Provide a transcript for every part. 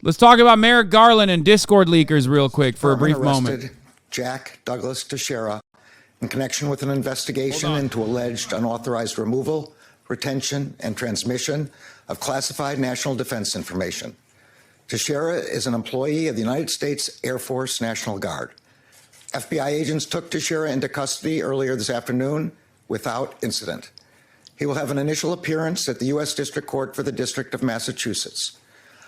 Let's talk about Merrick Garland and Discord leakers real quick for a brief moment. Jack Douglas Teixeira in connection with an investigation into alleged unauthorized removal, retention, and transmission of classified national defense information. Teixeira is an employee of the United States Air Force National Guard. FBI agents took Teixeira into custody earlier this afternoon without incident. He will have an initial appearance at the U.S. District Court for the District of Massachusetts.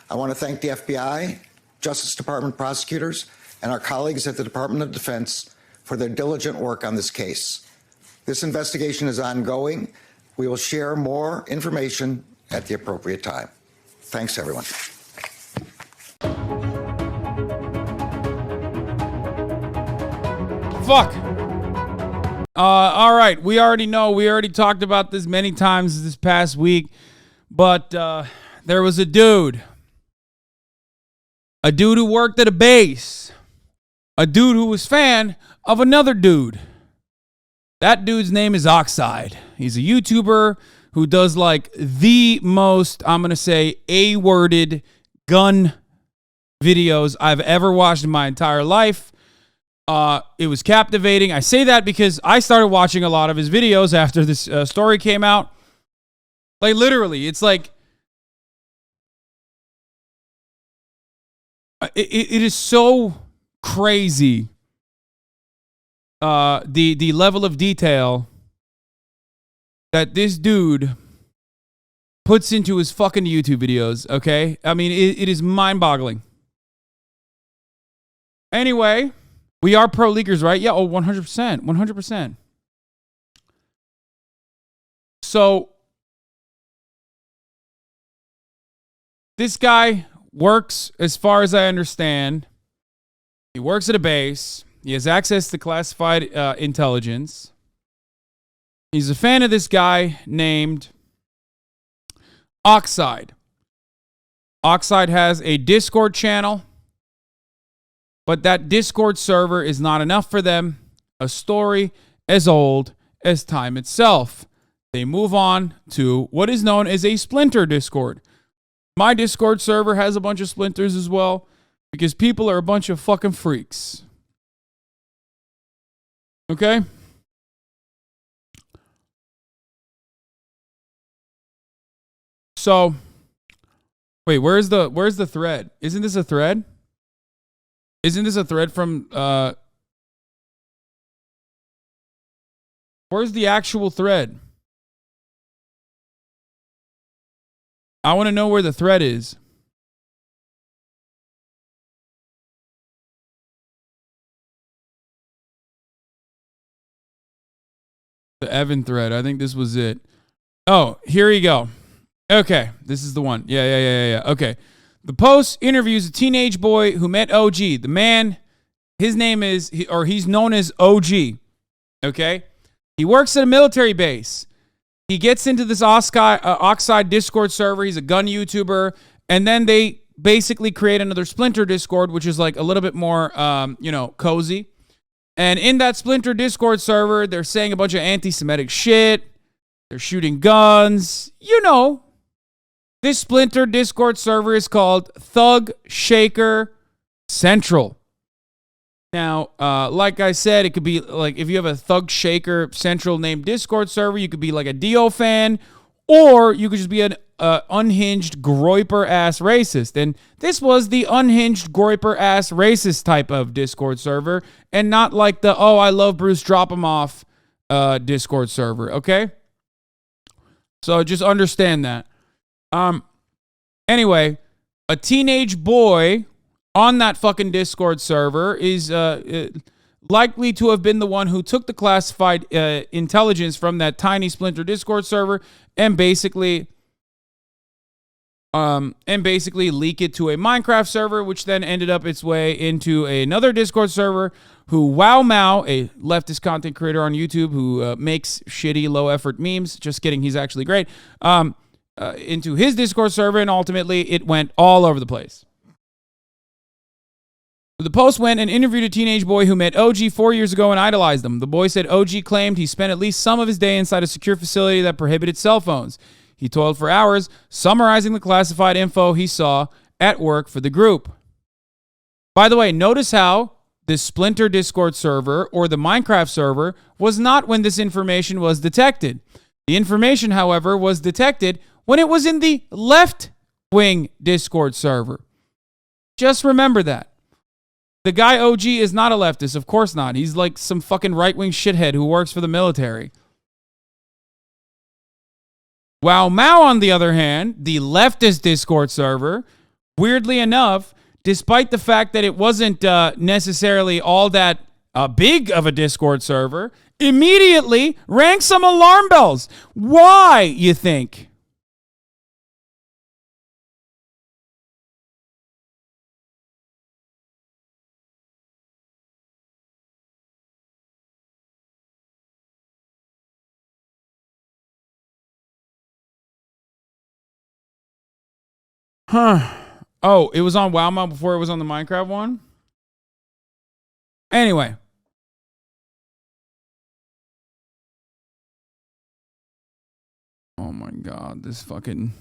I want to thank the FBI, Justice Department prosecutors, and our colleagues at the Department of Defense for their diligent work on this case. This investigation is ongoing. We will share more information at the appropriate time. Thanks, everyone. Fuck. All right. We already know. We already talked about this many times this past week. But there was a dude. A dude who worked at a base. A dude who was fan of another dude. That dude's name is Oxide. He's a YouTuber who does like the most, I'm going to say, A-worded gun videos I've ever watched in my entire life. It was captivating. I say that because I started watching a lot of his videos after this story came out. Like literally, it's like, it is so crazy. The level of detail that this dude puts into his fucking YouTube videos, okay? I mean, it is mind-boggling. Anyway, we are pro leakers, right? Yeah, 100%. 100%. So, this guy works, as far as I understand, he works at a base. He has access to classified intelligence. He's a fan of this guy named Oxide. Oxide has a Discord channel, but that Discord server is not enough for them. A story as old as time itself. They move on to what is known as a splinter Discord. My Discord server has a bunch of splinters as well because people are a bunch of fucking freaks. Okay? So, wait, where's the thread? Isn't this a thread? Isn't this a thread from where's the actual thread? I want to know where the thread is. The Evan thread. I think this was it. Oh, here you go. Okay, this is the one. Yeah. Okay. The post interviews a teenage boy who met OG. The man, his name is, he's known as OG. Okay? He works at a military base. He gets into this Oxide Discord server. He's a gun YouTuber. And then they basically create another Splinter Discord, which is like a little bit more, cozy. And in that Splinter Discord server, they're saying a bunch of anti-Semitic shit. They're shooting guns. You know. This Splinter Discord server is called Thug Shaker Central. Now, like I said, it could be like if you have a Thug Shaker Central named Discord server, you could be like a Dio fan, or you could just be an unhinged groiper-ass racist. And this was the unhinged groiper-ass racist type of Discord server, and not like the, oh, I love Bruce, drop him off Discord server, okay? So just understand that. Anyway, a teenage boy on that fucking Discord server is likely to have been the one who took the classified intelligence from that tiny Splinter Discord server and basically leak it to a Minecraft server, which then ended up its way into another Discord server who Wow Mao, a leftist content creator on YouTube who makes shitty low effort memes, just kidding, he's actually great, into his Discord server, and ultimately it went all over the place. The post went and interviewed a teenage boy who met OG 4 years ago and idolized him. The boy said OG claimed he spent at least some of his day inside a secure facility that prohibited cell phones. He toiled for hours, summarizing the classified info he saw at work for the group. By the way, notice how the Splinter Discord server or the Minecraft server was not when this information was detected. The information, however, was detected when it was in the left-wing Discord server. Just remember that. The guy OG is not a leftist. Of course not. He's like some fucking right-wing shithead who works for the military. While Mao, on the other hand, the leftist Discord server, weirdly enough, despite the fact that it wasn't necessarily all that big of a Discord server, immediately rang some alarm bells. Why, you think? Huh. Oh, it was on WowMo before it was on the Minecraft one? Anyway. Oh my god, this fucking...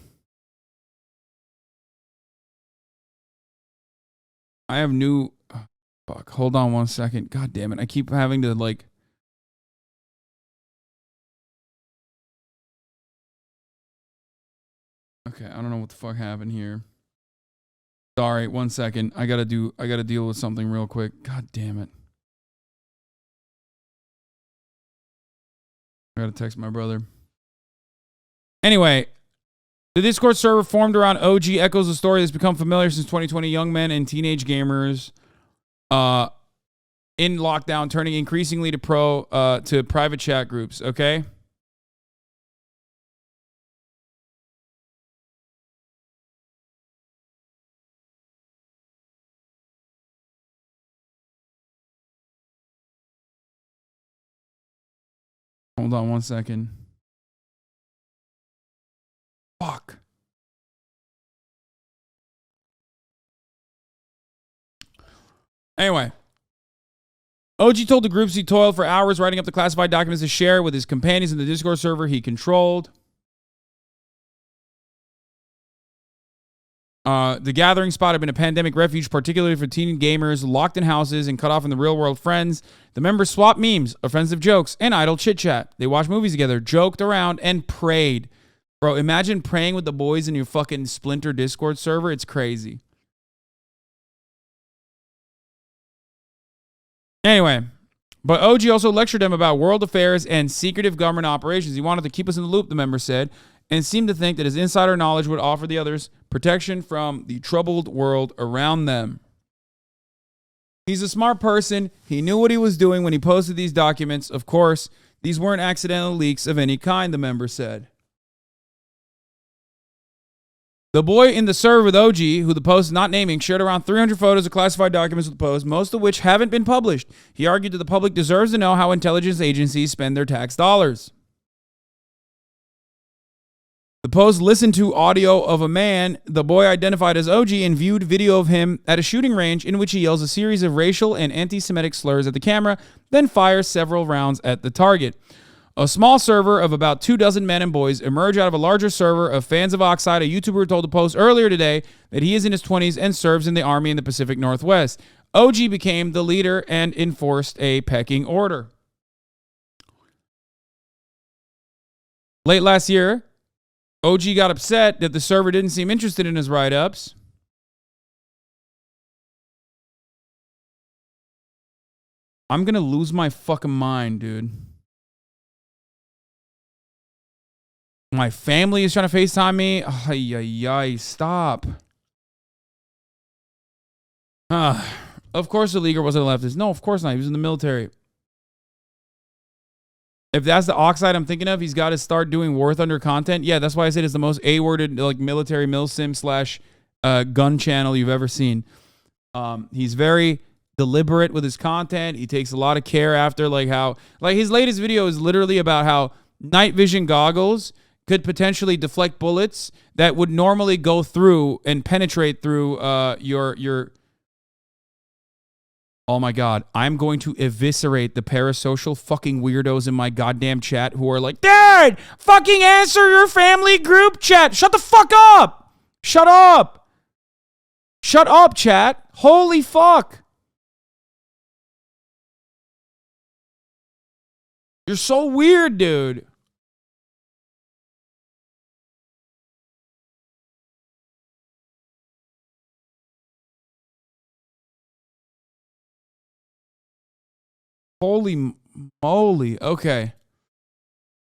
I have new... Oh, fuck, hold on one second. God damn it, I keep having to like... Okay, I don't know what the fuck happened here. Sorry, one second. I gotta deal with something real quick. God damn it. I gotta text my brother. Anyway, the Discord server formed around OG echoes a story that's become familiar since 2020. Young men and teenage gamers in lockdown turning increasingly to private chat groups, okay? Hold on one second. Fuck. Anyway. OG told the groups he toiled for hours writing up the classified documents to share with his companions in the Discord server he controlled. The gathering spot had been a pandemic refuge, particularly for teen gamers locked in houses and cut off from the real world friends. The members swapped memes, offensive jokes, and idle chit-chat. They watched movies together, joked around, and prayed. Bro, imagine praying with the boys in your fucking Splinter Discord server. It's crazy. Anyway, but OG also lectured them about world affairs and secretive government operations. He wanted to keep us in the loop, the member said, and seemed to think that his insider knowledge would offer the others protection from the troubled world around them. He's a smart person. He knew what he was doing when he posted these documents. Of course, these weren't accidental leaks of any kind, the member said. The boy in the server with OG, who the post is not naming, shared around 300 photos of classified documents with the post, most of which haven't been published. He argued that the public deserves to know how intelligence agencies spend their tax dollars. The post listened to audio of a man the boy identified as OG and viewed video of him at a shooting range in which he yells a series of racial and anti-Semitic slurs at the camera, then fires several rounds at the target. A small server of about 24 men and boys emerged out of a larger server of fans of Oxide. A YouTuber told the Post earlier today that he is in his 20s and serves in the Army in the Pacific Northwest. OG became the leader and enforced a pecking order. Late last year, OG got upset that the server didn't seem interested in his write-ups. I'm going to lose my fucking mind, dude. My family is trying to FaceTime me. Ay, stop. Of course the leaguer wasn't a leftist. No, of course not. He was in the military. If that's the Oxide I'm thinking of, he's got to start doing War Thunder content. Yeah, that's why I said it's the most A-worded like military milsim / gun channel you've ever seen. He's very deliberate with his content. He takes a lot of care after how his latest video is literally about how night vision goggles could potentially deflect bullets that would normally go through and penetrate through your. Oh my God, I'm going to eviscerate the parasocial fucking weirdos in my goddamn chat who are like, Dad, fucking answer your family group chat. Shut the fuck up. Shut up. Shut up, chat. Holy fuck. You're so weird, dude. Holy moly. Okay.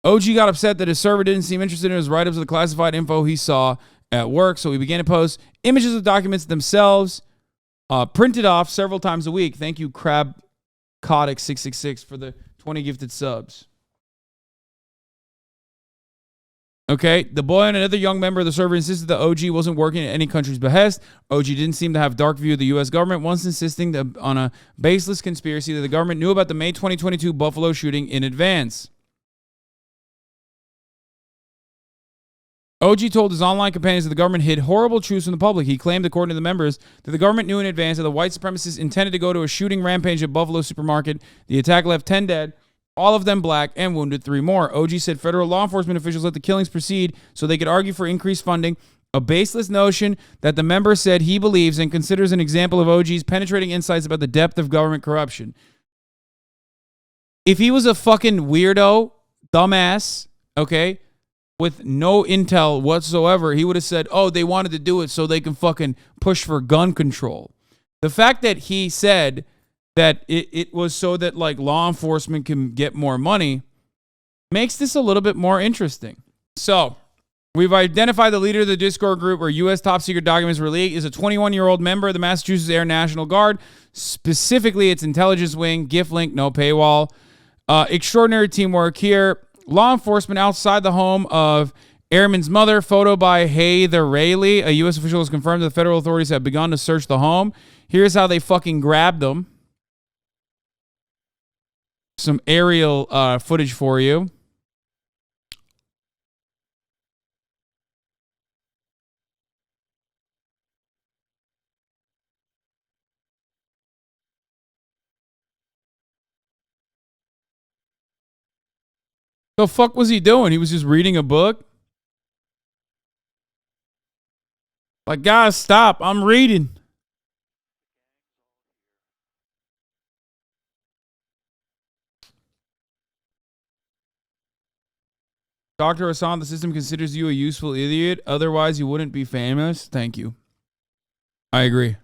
OG got upset that his server didn't seem interested in his write-ups of the classified info he saw at work, so he began to post images of documents themselves, printed off several times a week. Thank you, CrabCodic666, for the 20 gifted subs. Okay, the boy and another young member of the server insisted that OG wasn't working at any country's behest. OG didn't seem to have a dark view of the U.S. government, once insisting on a baseless conspiracy that the government knew about the May 2022 Buffalo shooting in advance. OG told his online companions that the government hid horrible truths from the public. He claimed, according to the members, that the government knew in advance that the white supremacists intended to go to a shooting rampage at Buffalo supermarket. The attack left 10 dead, all of them black, and wounded 3 more. OG said federal law enforcement officials let the killings proceed so they could argue for increased funding, a baseless notion that the member said he believes and considers an example of OG's penetrating insights about the depth of government corruption. If he was a fucking weirdo, dumbass, okay, with no intel whatsoever, he would have said, oh, they wanted to do it so they can fucking push for gun control. The fact that he said that it was so that like law enforcement can get more money makes this a little bit more interesting. So we've identified the leader of the Discord group where U.S. top secret documents were leaked is a 21-year-old member of the Massachusetts Air National Guard, specifically its intelligence wing. Gift link, no paywall. Extraordinary teamwork here. Law enforcement outside the home of Airman's mother. Photo by Heather Rayleigh. A U.S. official has confirmed that the federal authorities have begun to search the home. Here's how they fucking grabbed them. Some aerial footage for you. The fuck was he doing? He was just reading a book? Like, guys, stop. I'm reading. Dr. Hassan, the system considers you a useful idiot. Otherwise, you wouldn't be famous. Thank you. I agree.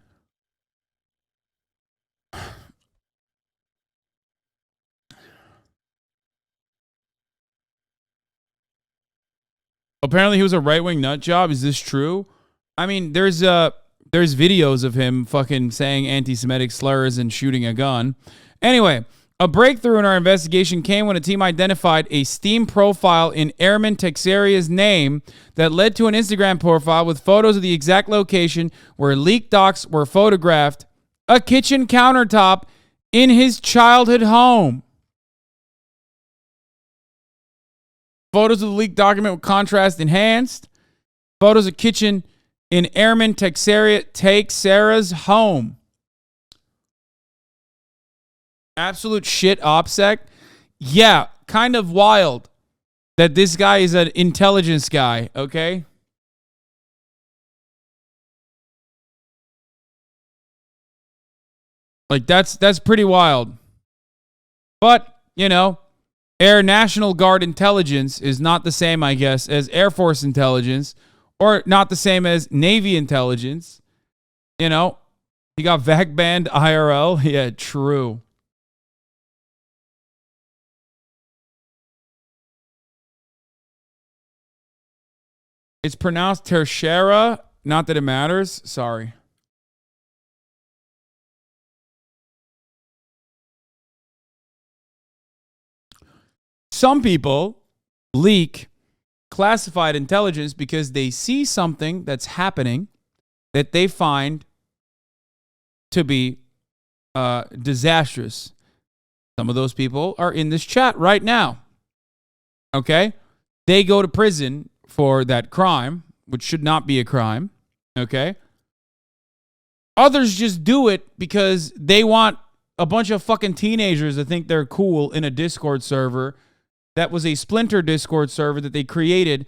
Apparently, he was a right-wing nut job. Is this true? I mean, there's videos of him fucking saying anti-Semitic slurs and shooting a gun. Anyway, a breakthrough in our investigation came when a team identified a Steam profile in Airman Texeria's name that led to an Instagram profile with photos of the exact location where leaked docs were photographed, a kitchen countertop in his childhood home. Photos of the leaked document with contrast enhanced. Photos of kitchen in Airman Texeria's home. Absolute shit, OPSEC. Yeah, kind of wild that this guy is an intelligence guy, okay? Like, that's pretty wild. But, you know, Air National Guard intelligence is not the same, I guess, as Air Force intelligence, or not the same as Navy intelligence. You know, he got VAC banned IRL. Yeah, true. It's pronounced Tercera. Not that it matters. Sorry. Some people leak classified intelligence because they see something that's happening that they find to be disastrous. Some of those people are in this chat right now. Okay? They go to prison for that crime, which should not be a crime. Okay? Others just do it because they want a bunch of fucking teenagers to think they're cool in a Discord server that was a splinter Discord server that they created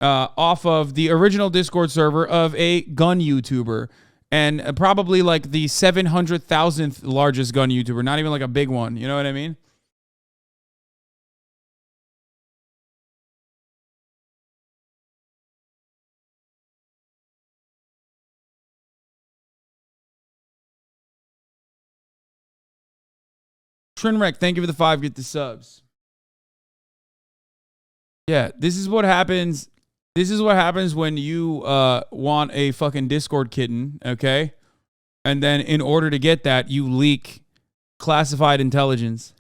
off of the original Discord server of a gun YouTuber. and probably like the 700,000th largest gun YouTuber, not even like a big one. You know what I mean? Trinwreck, thank you for the 5. Get the subs. Yeah, this is what happens. This is what happens when you want a fucking Discord kitten, okay? And then in order to get that, you leak classified intelligence.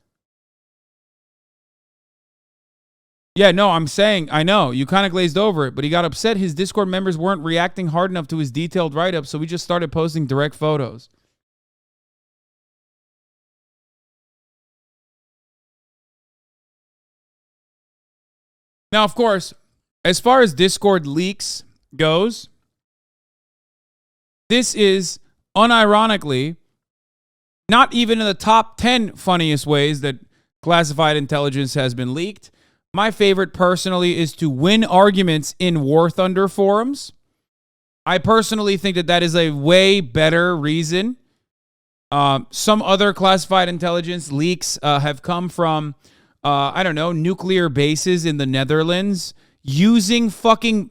Yeah, no, I'm saying, I know, you kind of glazed over it, but he got upset his Discord members weren't reacting hard enough to his detailed write-up, so we just started posting direct photos. Now, of course, as far as Discord leaks goes, this is unironically not even in the top 10 funniest ways that classified intelligence has been leaked. My favorite personally is to win arguments in War Thunder forums. I personally think that that is a way better reason. Some other classified intelligence leaks have come from, I don't know, nuclear bases in the Netherlands using fucking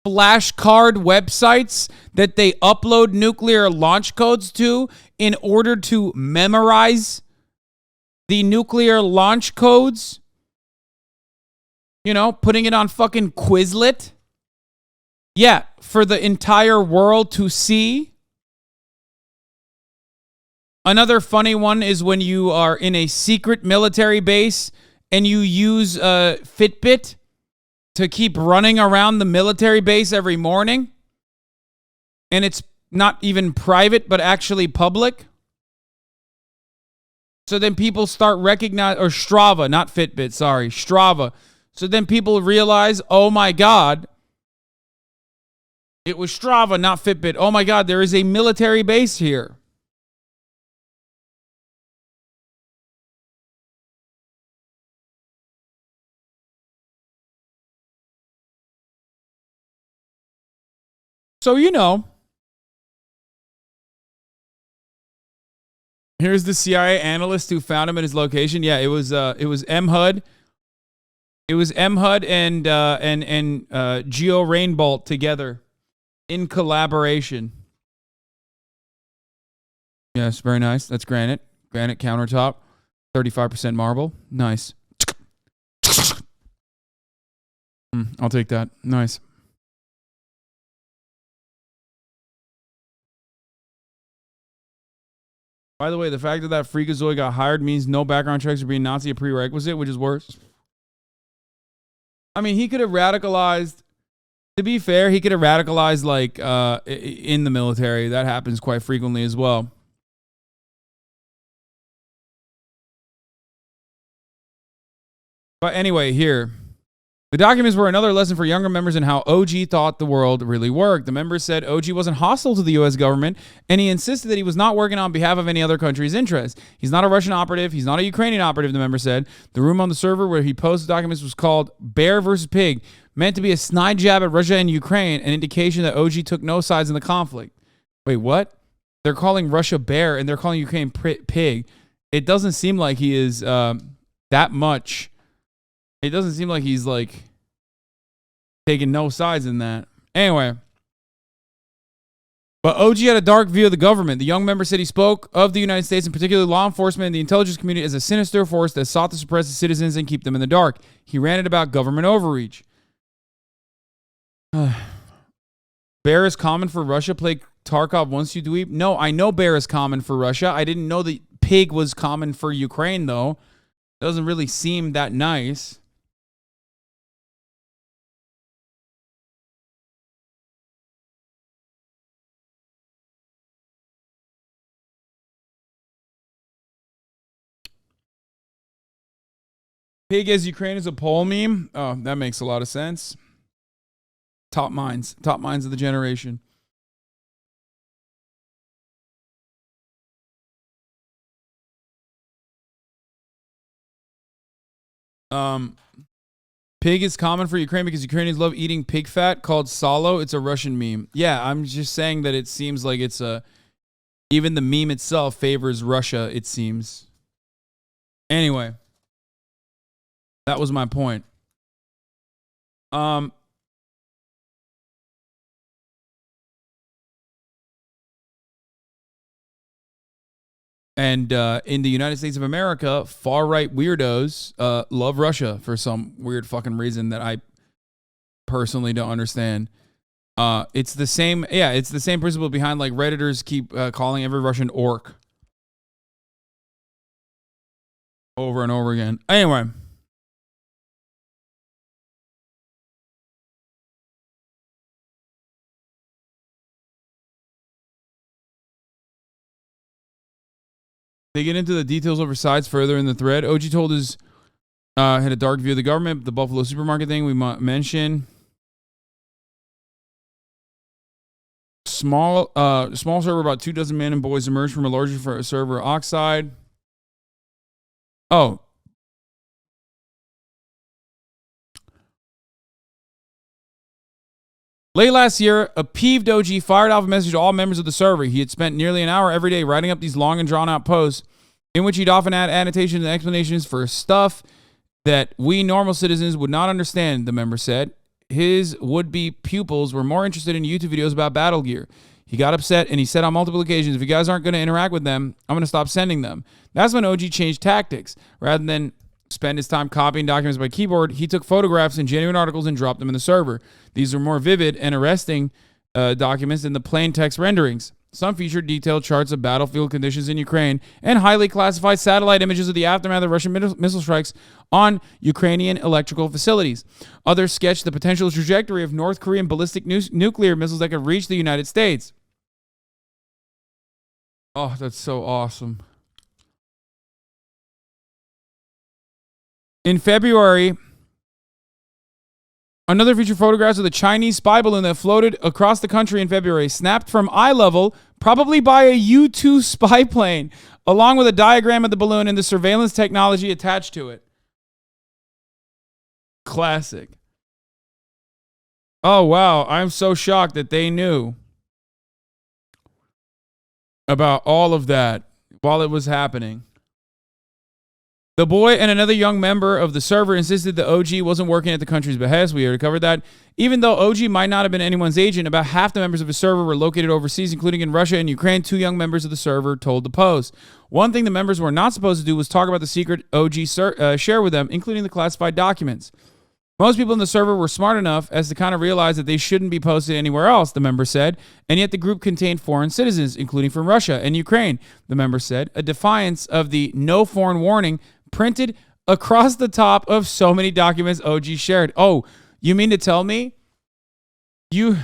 flashcard websites that they upload nuclear launch codes to in order to memorize the nuclear launch codes. You know, putting it on fucking Quizlet. Yeah, for the entire world to see. Another funny one is when you are in a secret military base and you use a Fitbit to keep running around the military base every morning. And it's not even private, but actually public. So then people start recognizing, or Strava, not Fitbit, sorry, Strava. So then people realize, oh my God, it was Strava, not Fitbit. Oh my God, there is a military base here. So, you know, here's the CIA analyst who found him at his location. Yeah, it was MHUD. It was MHUD and Geo Rainbolt together in collaboration. Yes, very nice. That's granite. Granite countertop. 35% marble. Nice. I'll take that. Nice. By the way, the fact that that freakazoid got hired means no background checks are being Nazi a prerequisite, which is worse. I mean, he could have radicalized. To be fair, he could have radicalized like in the military. That happens quite frequently as well. But anyway, here. The documents were another lesson for younger members in how OG thought the world really worked. The members said OG wasn't hostile to the U.S. government, and he insisted that he was not working on behalf of any other country's interests. He's not a Russian operative. He's not a Ukrainian operative, the member said. The room on the server where he posted documents was called Bear versus Pig, meant to be a snide jab at Russia and Ukraine, an indication that OG took no sides in the conflict. Wait, what? They're calling Russia bear, and they're calling Ukraine pig. It doesn't seem like he is that much... It doesn't seem like he's like taking no sides in that. Anyway. But OG had a dark view of the government. The young member said he spoke of the United States, and particularly law enforcement and the intelligence community, as a sinister force that sought to suppress the citizens and keep them in the dark. He ranted about government overreach. Bear is common for Russia. Play Tarkov once you dweeb. No, I know bear is common for Russia. I didn't know that pig was common for Ukraine, though. Doesn't really seem that nice. Pig as Ukraine is a poll meme. Oh, that makes a lot of sense. Top minds of the generation. Pig is common for Ukraine because Ukrainians love eating pig fat called salo. It's a Russian meme. Yeah, I'm just saying that it seems like it's a... Even the meme itself favors Russia, it seems. Anyway. That was my point. And in the United States of America, far-right weirdos love Russia for some weird fucking reason that I personally don't understand. It's the same principle behind like Redditors keep calling every Russian orc over and over again. Anyway. They get into the details over sides further in the thread. OG told his had a dark view of the government, the Buffalo supermarket thing we mentioned. Small server, about 24 men and boys emerged from a larger server oxide. Oh. Late last year, a peeved OG fired off a message to all members of the server. He had spent nearly an hour every day writing up these long and drawn-out posts in which he'd often add annotations and explanations for stuff that we normal citizens would not understand, the member said. His would-be pupils were more interested in YouTube videos about battle gear. He got upset and he said on multiple occasions, if you guys aren't going to interact with them, I'm going to stop sending them. That's when OG changed tactics. Rather than spend his time copying documents by keyboard, he took photographs and genuine articles and dropped them in the server. These were more vivid and arresting documents than the plain text renderings. Some featured detailed charts of battlefield conditions in Ukraine and highly classified satellite images of the aftermath of Russian missile strikes on Ukrainian electrical facilities. Others sketched the potential trajectory of North Korean ballistic nuclear missiles that could reach the United States. Oh, that's so awesome. In February, another featured photographs of the Chinese spy balloon that floated across the country in February, snapped from eye level, probably by a U-2 spy plane, along with a diagram of the balloon and the surveillance technology attached to it. Classic. Oh, wow. I'm so shocked that they knew about all of that while it was happening. The boy and another young member of the server insisted the OG wasn't working at the country's behest. We already covered that. Even though OG might not have been anyone's agent, about half the members of his server were located overseas, including in Russia and Ukraine. 2 young members of the server told the Post. One thing the members were not supposed to do was talk about the secret OG share with them, including the classified documents. Most people in the server were smart enough as to kind of realize that they shouldn't be posted anywhere else, the member said, and yet the group contained foreign citizens, including from Russia and Ukraine, the member said, a defiance of the no foreign warning printed across the top of so many documents OG shared. Oh, you mean to tell me you...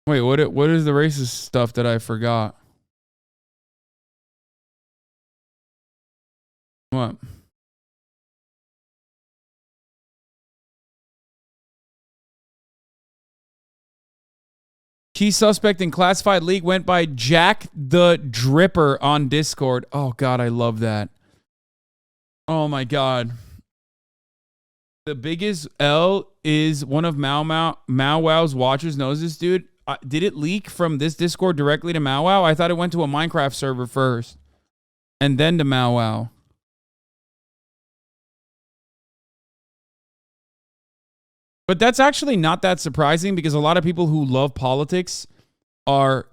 Wait, what is the racist stuff that I forgot? What? Key suspect in classified leak went by Jack the Dripper on Discord. Oh, God, I love that. Oh, my God. The biggest L is one of Mau Wow's watchers knows this dude. Did it leak from this Discord directly to Mau Wow? I thought it went to a Minecraft server first and then to Mau Wow. But that's actually not that surprising because a lot of people who love politics are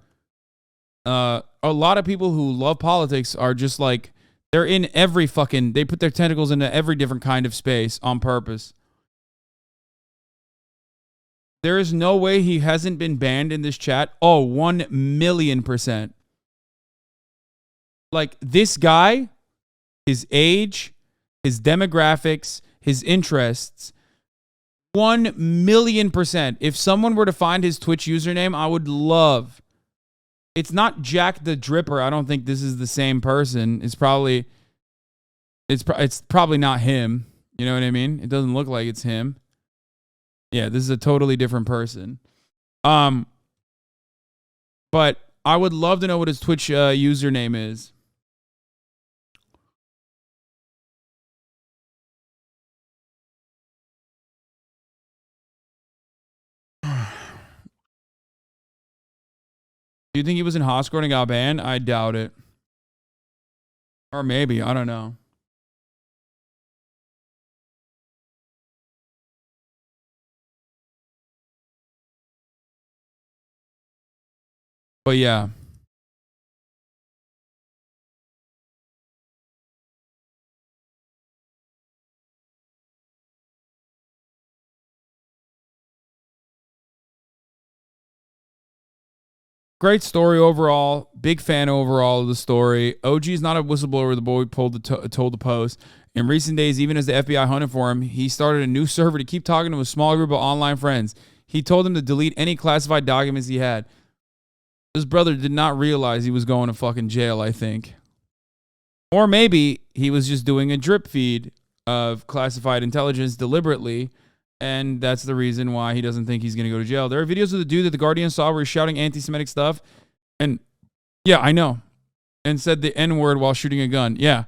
just like, they're in every fucking, they put their tentacles into every different kind of space on purpose. There is no way he hasn't been banned in this chat. Oh, 1,000,000%. Like, this guy, his age, his demographics, his interests, 1,000,000%. If someone were to find his Twitch username, I would love. It's not Jack the Dripper. I don't think this is the same person. It's probably not him. You know what I mean? It doesn't look like it's him. Yeah, this is a totally different person. But I would love to know what his Twitch username is. Do you think he was in high school and got banned? I doubt it. Or maybe. I don't know. But yeah. Great story overall. Big fan overall of the story. OG is not a whistleblower. The boy told the Post. In recent days, even as the FBI hunted for him, he started a new server to keep talking to a small group of online friends. He told them to delete any classified documents he had. His brother did not realize he was going to fucking jail, I think. Or maybe he was just doing a drip feed of classified intelligence deliberately, and that's the reason why he doesn't think he's going to go to jail. There are videos of the dude that the Guardian saw where he's shouting anti-Semitic stuff, and yeah, I know, and said the N-word while shooting a gun. Yeah.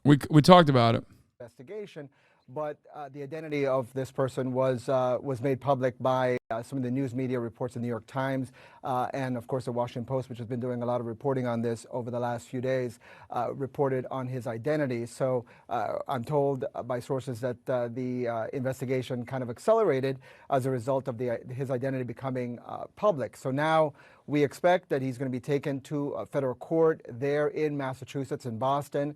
We talked about it. Investigation, but the identity of this person was made public by some of the news media reports in the New York Times and, of course, the Washington Post, which has been doing a lot of reporting on this over the last few days, reported on his identity. So I'm told by sources that the investigation kind of accelerated as a result of his identity becoming public. So now we expect that he's going to be taken to a federal court there in Massachusetts, in Boston,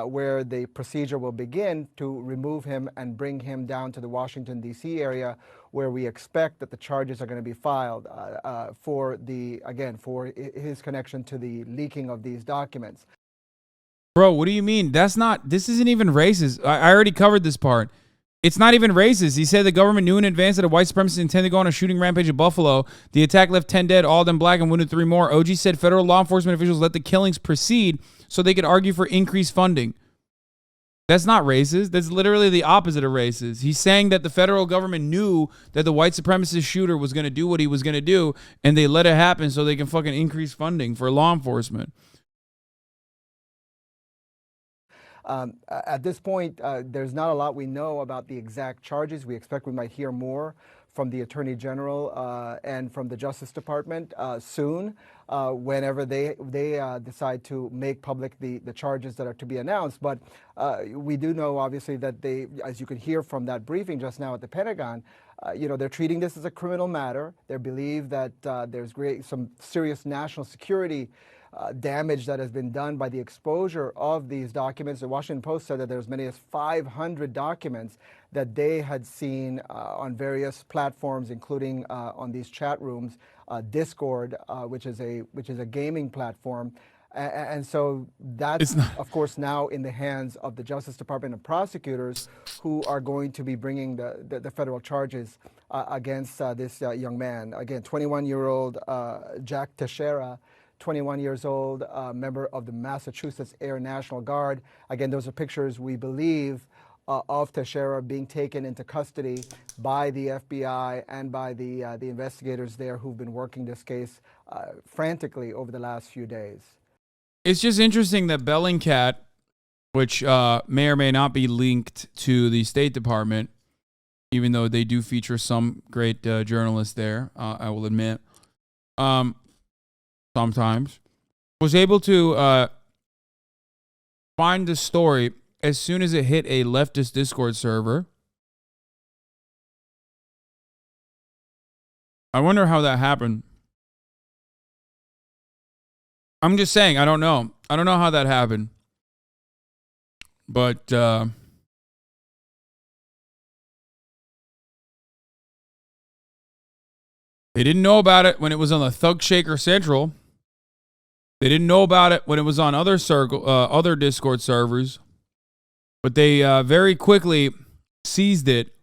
where the procedure will begin to remove him and bring him down to the Washington, D.C. area, where we expect that the charges are going to be filed for his connection to the leaking of these documents. Bro, what do you mean? This isn't even racist. I already covered this part. It's not even racist. He said the government knew in advance that a white supremacist intended to go on a shooting rampage in Buffalo. The attack left 10 dead, all of them black, and wounded 3 more. OG said federal law enforcement officials let the killings proceed so they could argue for increased funding. That's not racist. That's literally the opposite of racist. He's saying that the federal government knew that the white supremacist shooter was going to do what he was going to do, and they let it happen so they can fucking increase funding for law enforcement. At this point, there's not a lot we know about the exact charges. We expect we might hear more from the Attorney General and from the Justice Department soon, whenever they decide to make public the charges that are to be announced. But we do know, obviously, that they, as you could hear from that briefing just now at the Pentagon, they're treating this as a criminal matter. They believe that there's some serious national security damage that has been done by the exposure of these documents. The Washington Post said that there's as many as 500 documents that they had seen on various platforms, including on these chat rooms, Discord, which is a gaming platform. And so that's, of course, now in the hands of the Justice Department and prosecutors who are going to be bringing the federal charges against this young man. Again, 21-year-old Jack Teixeira, 21 years old, member of the Massachusetts Air National Guard. Again, those are pictures, we believe, of Teixeira being taken into custody by the FBI and by the investigators there who've been working this case frantically over the last few days. It's just interesting that Bellingcat, which may or may not be linked to the State Department, even though they do feature some great journalists there, I will admit, sometimes, was able to find the story as soon as it hit a leftist Discord server. I wonder how that happened. I'm just saying, I don't know. I don't know how that happened. But they didn't know about it when it was on the Thug Shaker Central. They didn't know about it when it was on other Discord servers. But they very quickly seized it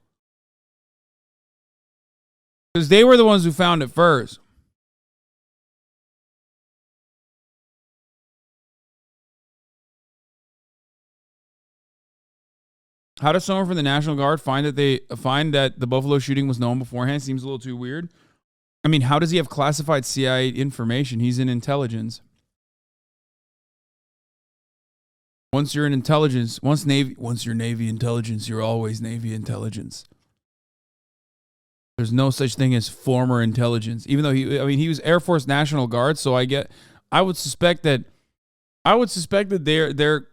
because they were the ones who found it first. How does someone from the National Guard find that the Buffalo shooting was known beforehand? Seems a little too weird. I mean, how does he have classified CIA information? He's in intelligence. Once you're in intelligence, once you're Navy intelligence, you're always Navy intelligence. There's no such thing as former intelligence, even though he was Air Force National Guard. So I would suspect that their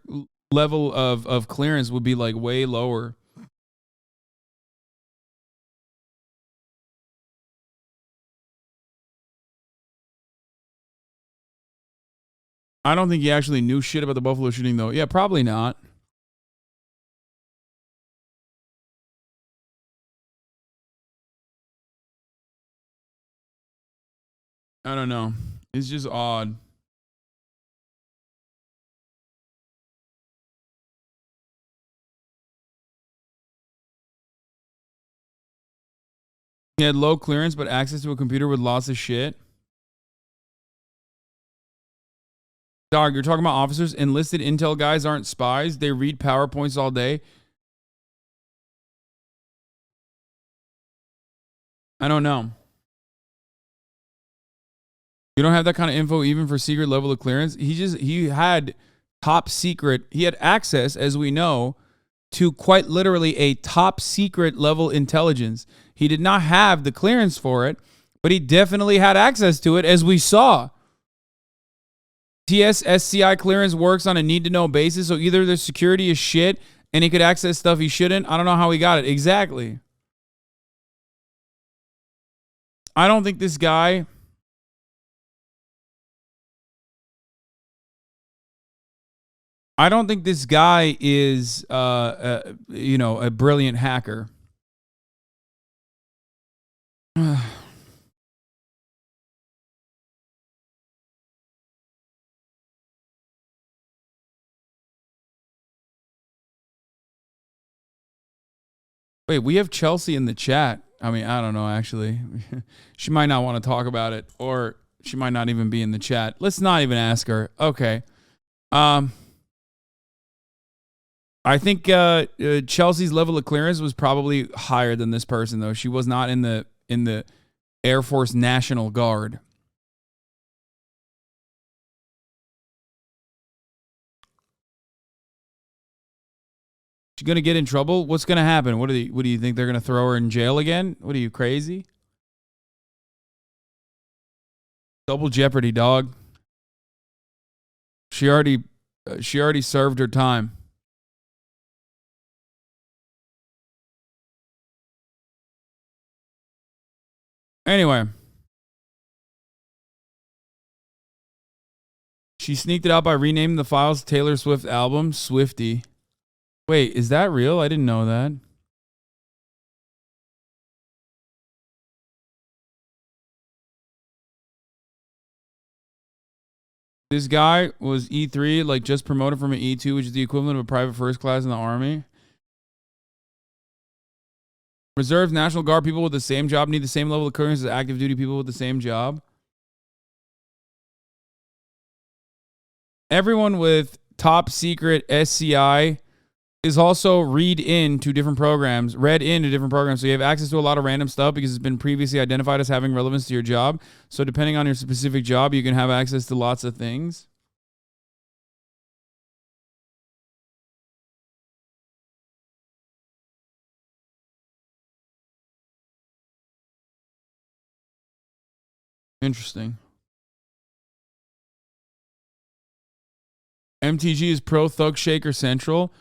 level of clearance would be like way lower. I don't think he actually knew shit about the Buffalo shooting, though. Yeah, probably not. I don't know. It's just odd. He had low clearance, but access to a computer with lots of shit. Dog, you're talking about officers. Enlisted intel guys aren't spies. They read PowerPoints all day. I don't know. You don't have that kind of info even for secret level of clearance. He had top secret. He had access, as we know, to quite literally a top secret level intelligence. He did not have the clearance for it, but he definitely had access to it, as we saw. TSSCI clearance works on a need-to-know basis, so either the security is shit and he could access stuff he shouldn't. I don't know how he got it. Exactly. I don't think this guy... is, a brilliant hacker. Wait, we have Chelsea in the chat. I mean, I don't know, actually. She might not want to talk about it, or she might not even be in the chat. Let's not even ask her. Okay. I think Chelsea's level of clearance was probably higher than this person, though. She was not in the Air Force National Guard. She's gonna get in trouble. What's gonna happen? What do you think they're gonna throw her in jail again? What are you, crazy? Double jeopardy, dog. She already served her time. Anyway, she sneaked it out by renaming the files Taylor Swift album Swiftie. Wait, is that real? I didn't know that. This guy was E3, like just promoted from an E2, which is the equivalent of a private first class in the Army. Reserves, National Guard people with the same job need the same level of clearance as active duty people with the same job. Everyone with top secret SCI is also read into different programs. So you have access to a lot of random stuff because it's been previously identified as having relevance to your job. So depending on your specific job, you can have access to lots of things. Interesting. MTG is pro Thug Shaker Central.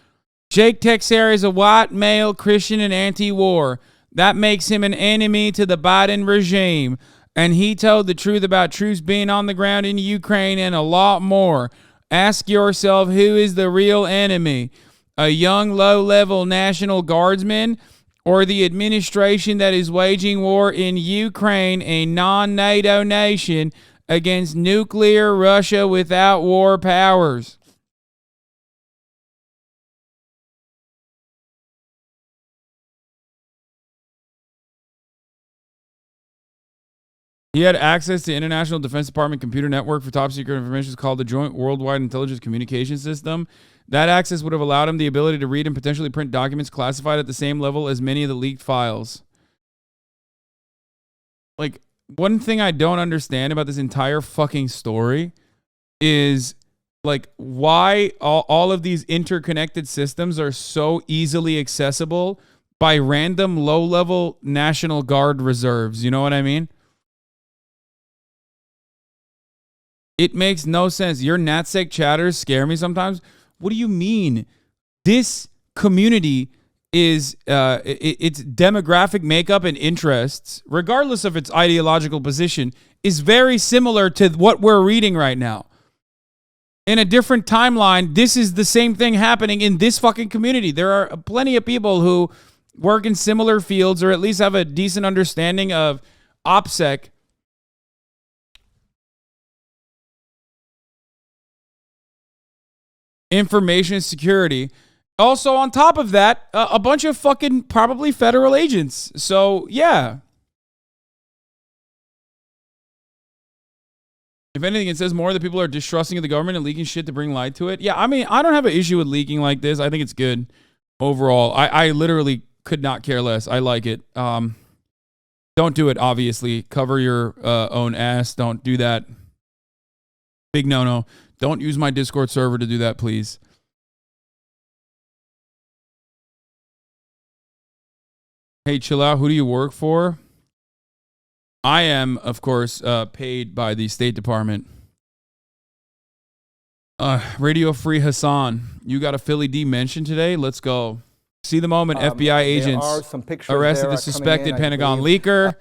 Jake Texera is a white male Christian and anti-war. That makes him an enemy to the Biden regime. And he told the truth about troops being on the ground in Ukraine and a lot more. Ask yourself, who is the real enemy? A young, low-level National Guardsman or the administration that is waging war in Ukraine, a non-NATO nation, against nuclear Russia without war powers? He had access to International Defense Department computer network for top secret information called the Joint Worldwide Intelligence Communication System. That access would have allowed him the ability to read and potentially print documents classified at the same level as many of the leaked files. Like, one thing I don't understand about this entire fucking story is, like, why all of these interconnected systems are so easily accessible by random low-level National Guard reserves. You know what I mean? It makes no sense. Your NatSec chatters scare me sometimes. What do you mean? This community is its demographic makeup and interests, regardless of its ideological position, is very similar to what we're reading right now. In a different timeline, this is the same thing happening in this fucking community. There are plenty of people who work in similar fields or at least have a decent understanding of OPSEC. Information security. Also, on top of that, a bunch of fucking probably federal agents. So, yeah. If anything, it says more that people are distrusting of the government and leaking shit to bring light to it. Yeah, I mean, I don't have an issue with leaking like this. I think it's good overall. I literally could not care less. I like it. Don't do it, obviously. Cover your own ass. Don't do that. Big no-no. Don't use my Discord server to do that, please. Hey, chill out. Who do you work for? I am, of course, paid by the State Department. Radio Free Hassan. You got a Philly D mention today? Let's go. See the moment. FBI agents arrested the suspected Pentagon leaker.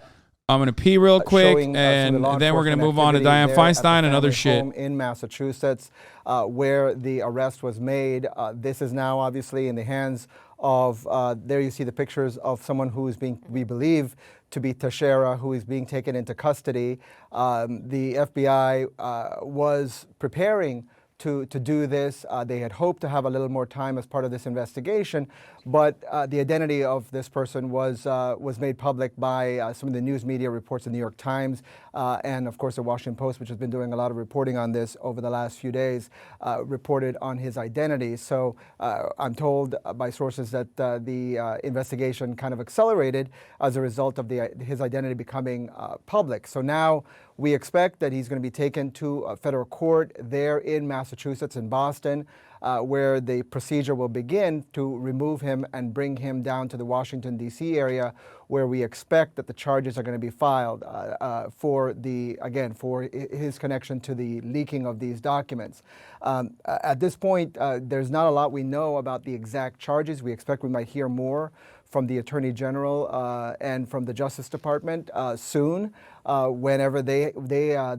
I'm going to pee real quick, and then we're going to move on to Dianne Feinstein and other shit. In Massachusetts, where the arrest was made. This is now obviously in the hands of, there you see the pictures of someone who is being, we believe, to be Teixeira, who is being taken into custody. The FBI was preparing to do this. They had hoped to have a little more time as part of this investigation, but the identity of this person was made public by some of the news media reports, the New York Times, and of course the Washington Post, which has been doing a lot of reporting on this over the last few days, reported on his identity. So I'm told by sources that the investigation kind of accelerated as a result of his identity becoming public. So now we expect that he's going to be taken to a federal court there in Massachusetts, in Boston, where the procedure will begin to remove him and bring him down to the Washington, D.C. area, where we expect that the charges are going to be filed for his connection to the leaking of these documents. At this point, there's not a lot we know about the exact charges. We expect we might hear more from the Attorney General and from the Justice Department soon, whenever they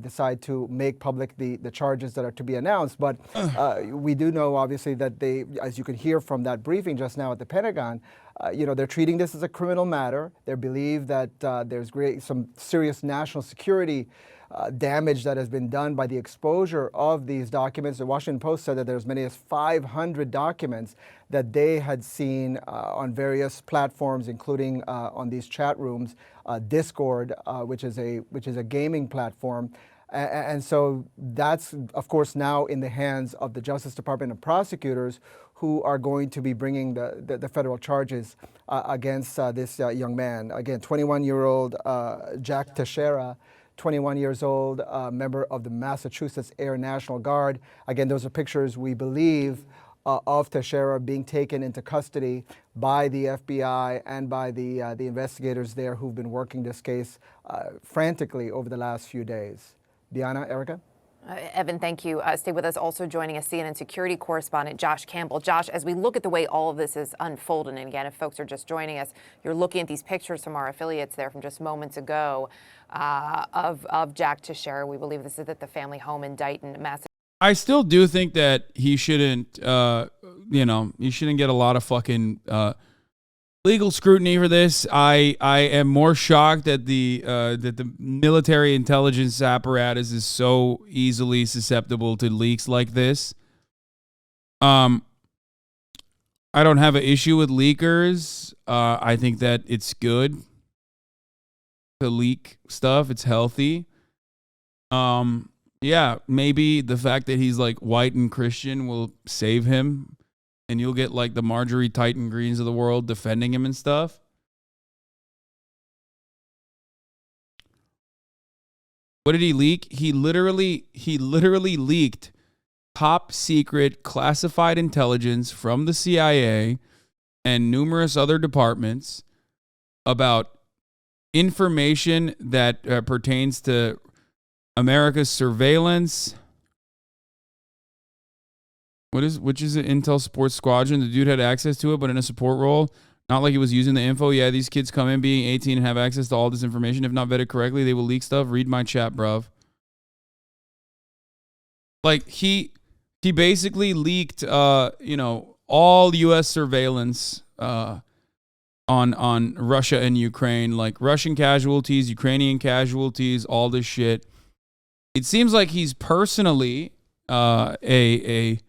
decide to make public the charges that are to be announced. But we do know, obviously, that they, as you can hear from that briefing just now at the Pentagon, they're treating this as a criminal matter. They believe that there's some serious national security damage that has been done by the exposure of these documents. The Washington Post said that there's as many as 500 documents that they had seen on various platforms, including on these chat rooms, Discord, which is a gaming platform. And so that's, of course, now in the hands of the Justice Department and prosecutors who are going to be bringing the federal charges against this young man. Again, 21-year-old Jack Teixeira, 21 years old, member of the Massachusetts Air National Guard. Again, those are pictures, we believe, of Teixeira being taken into custody by the FBI and by the investigators there who've been working this case frantically over the last few days. Diana, Erica? Evan, thank you. Stay with us. Also joining us, CNN security correspondent Josh Campbell. Josh, as we look at the way all of this is unfolding, and again, if folks are just joining us, you're looking at these pictures from our affiliates there from just moments ago of Jack Teixeira. We believe this is at the family home in Dighton, Massachusetts. I still do think that he shouldn't, he shouldn't get a lot of fucking legal scrutiny for this. I am more shocked that the military intelligence apparatus is so easily susceptible to leaks like this. I don't have an issue with leakers. I think that it's good to leak stuff. It's healthy. Yeah, maybe the fact that he's like white and Christian will save him, and you'll get like the Marjorie Titan Greens of the world defending him and stuff. What did he leak? He literally leaked top secret classified intelligence from the CIA and numerous other departments about information that pertains to America's surveillance. Which is an Intel Support Squadron. The dude had access to it, but in a support role. Not like he was using the info. Yeah, these kids come in being 18 and have access to all this information. If not vetted correctly, they will leak stuff. Read my chat, bruv. Like, he basically leaked, all U.S. surveillance on Russia and Ukraine, like Russian casualties, Ukrainian casualties, all this shit. It seems like he's personally a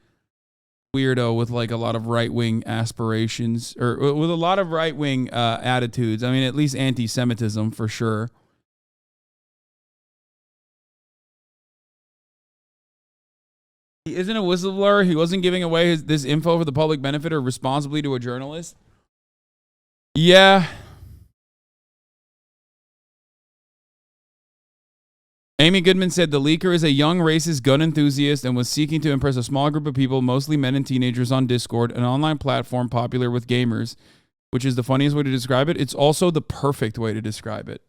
weirdo with like a lot of right-wing aspirations, or with a lot of right-wing attitudes. I mean, at least anti-Semitism for sure. He isn't a whistleblower. He wasn't giving away this info for the public benefit or responsibly to a journalist. Yeah. Amy Goodman said the leaker is a young racist gun enthusiast and was seeking to impress a small group of people, mostly men and teenagers, on Discord, an online platform popular with gamers, which is the funniest way to describe it. It's also the perfect way to describe it.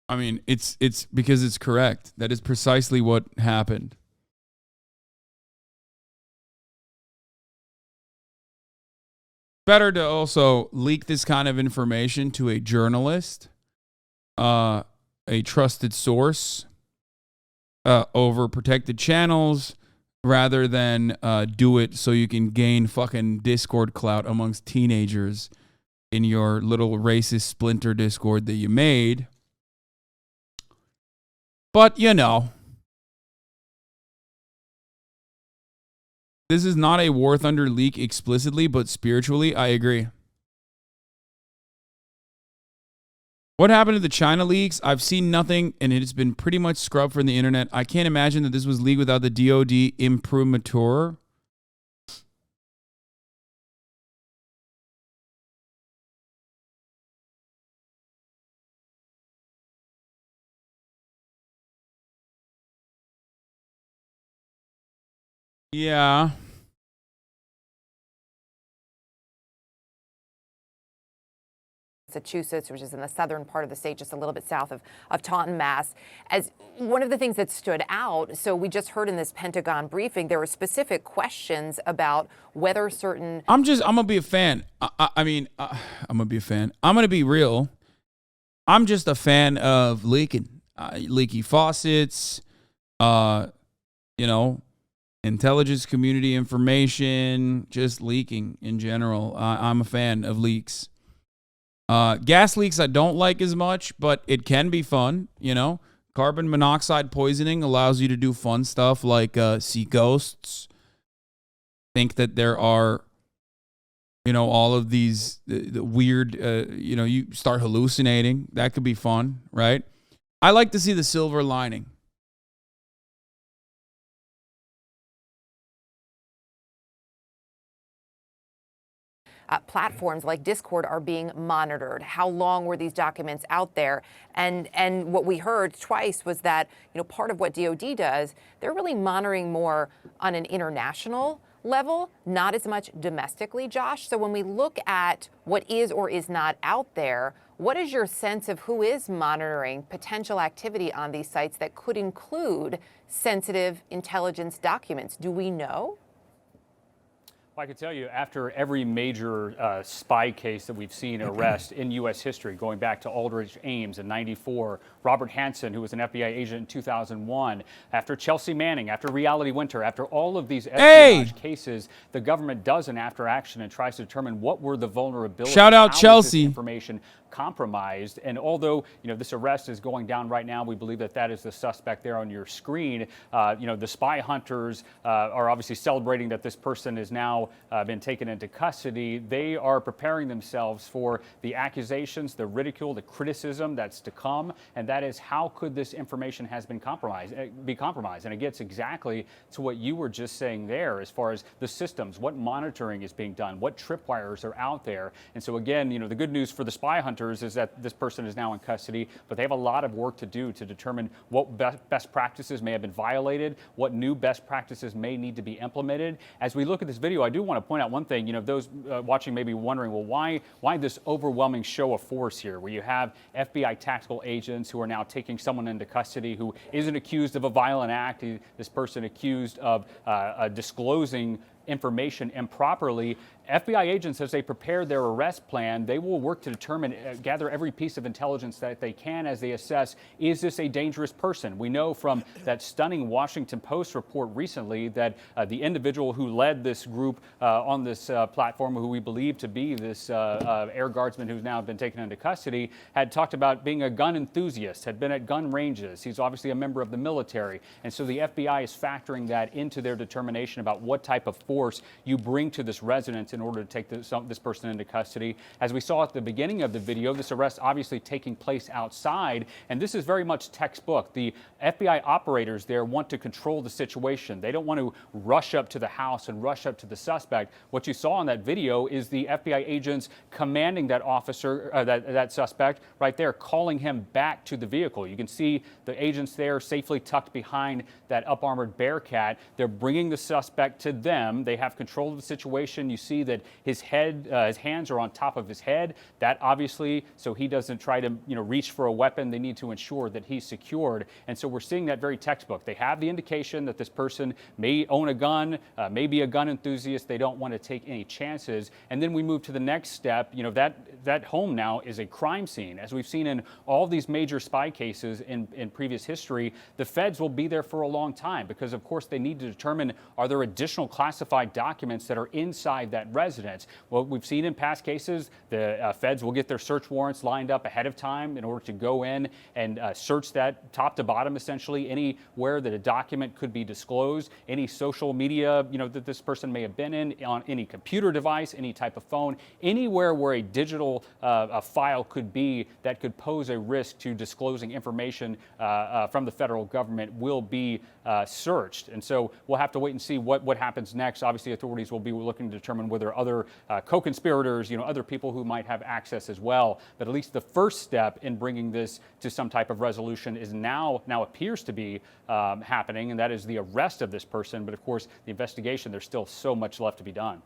I mean, it's because it's correct. That is precisely what happened. Better to also leak this kind of information to a journalist, a trusted source, over protected channels, rather than do it so you can gain fucking Discord clout amongst teenagers in your little racist splinter Discord that you made. But, this is not a War Thunder leak explicitly, but spiritually, I agree. What happened to the China leaks? I've seen nothing, and it has been pretty much scrubbed from the internet. I can't imagine that this was leaked without the DoD imprimatur. Yeah. Massachusetts, which is in the southern part of the state, just a little bit south of Taunton, Mass. As one of the things that stood out, so we just heard in this Pentagon briefing, there were specific questions about whether certain... I'm going to be a fan. I'm going to be a fan. I'm going to be real. I'm just a fan of leaking. Leaky faucets, intelligence community information, just leaking in general. I'm a fan of leaks. Gas leaks I don't like as much, but it can be fun, Carbon monoxide poisoning allows you to do fun stuff like see ghosts. Think that there are, all of these the weird, you start hallucinating. That could be fun, right? I like to see the silver lining. Platforms like Discord are being monitored. How long were these documents out there? And what we heard twice was that, part of what DoD does, they're really monitoring more on an international level, not as much domestically, Josh. So when we look at what is or is not out there, what is your sense of who is monitoring potential activity on these sites that could include sensitive intelligence documents? Do we know? Well, I can tell you, after every major spy case that we've seen arrest in U.S. history, going back to Aldrich Ames in '94, Robert Hansen, who was an FBI agent in 2001, after Chelsea Manning, after Reality Winter, after all of these espionage cases, the government does an after action and tries to determine what were the vulnerabilities. Shout out Chelsea. Information compromised. And although, this arrest is going down right now, we believe that is the suspect there on your screen. The spy hunters are obviously celebrating that this person is now now been taken into custody, they are preparing themselves for the accusations, the ridicule, the criticism that's to come, and that is how could this information has been be compromised? And it gets exactly to what you were just saying there, as far as the systems, what monitoring is being done, what tripwires are out there. And so again, the good news for the spy hunters is that this person is now in custody, but they have a lot of work to do to determine what best practices may have been violated, what new best practices may need to be implemented. As we look at this video, I do want to point out one thing. Those watching may be wondering, well, why this overwhelming show of force here, where you have FBI tactical agents who are now taking someone into custody who isn't accused of a violent act, this person accused of disclosing information improperly. FBI agents, as they prepare their arrest plan, they will work to determine, gather every piece of intelligence that they can as they assess, is this a dangerous person? We know from that stunning Washington Post report recently that the individual who led this group on this platform, who we believe to be this air guardsman who's now been taken into custody, had talked about being a gun enthusiast, had been at gun ranges. He's obviously a member of the military. And so the FBI is factoring that into their determination about what type of force you bring to this residence in order to take this person into custody. As we saw at the beginning of the video, this arrest obviously taking place outside, and this is very much textbook. The FBI operators there want to control the situation. They don't want to rush up to the house and rush up to the suspect. What you saw in that video is the FBI agents commanding that officer, that suspect right there, calling him back to the vehicle. You can see the agents there safely tucked behind that up-armored Bearcat. They're bringing the suspect to them. They have control of the situation. You see that his hands are on top of his head. That obviously, so he doesn't try to reach for a weapon. They need to ensure that he's secured. And so we're seeing that very textbook. They have the indication that this person may own a gun, may be a gun enthusiast. They don't want to take any chances. And then we move to the next step. That home now is a crime scene. As we've seen in all these major spy cases in previous history, the feds will be there for a long time because, of course, they need to determine, are there additional classified documents that are inside that residence? Well, we've seen in past cases, the feds will get their search warrants lined up ahead of time in order to go in and search that top to bottom, essentially, anywhere that a document could be disclosed, any social media, that this person may have been in, on any computer device, any type of phone, anywhere where a digital a file could be that could pose a risk to disclosing information from the federal government will be searched. And so we'll have to wait and see what happens next. Obviously, authorities will be looking to determine whether other co-conspirators, other people who might have access as well. But at least the first step in bringing this to some type of resolution is now appears to be happening, and that is the arrest of this person. But of course, the investigation, there's still so much left to be done.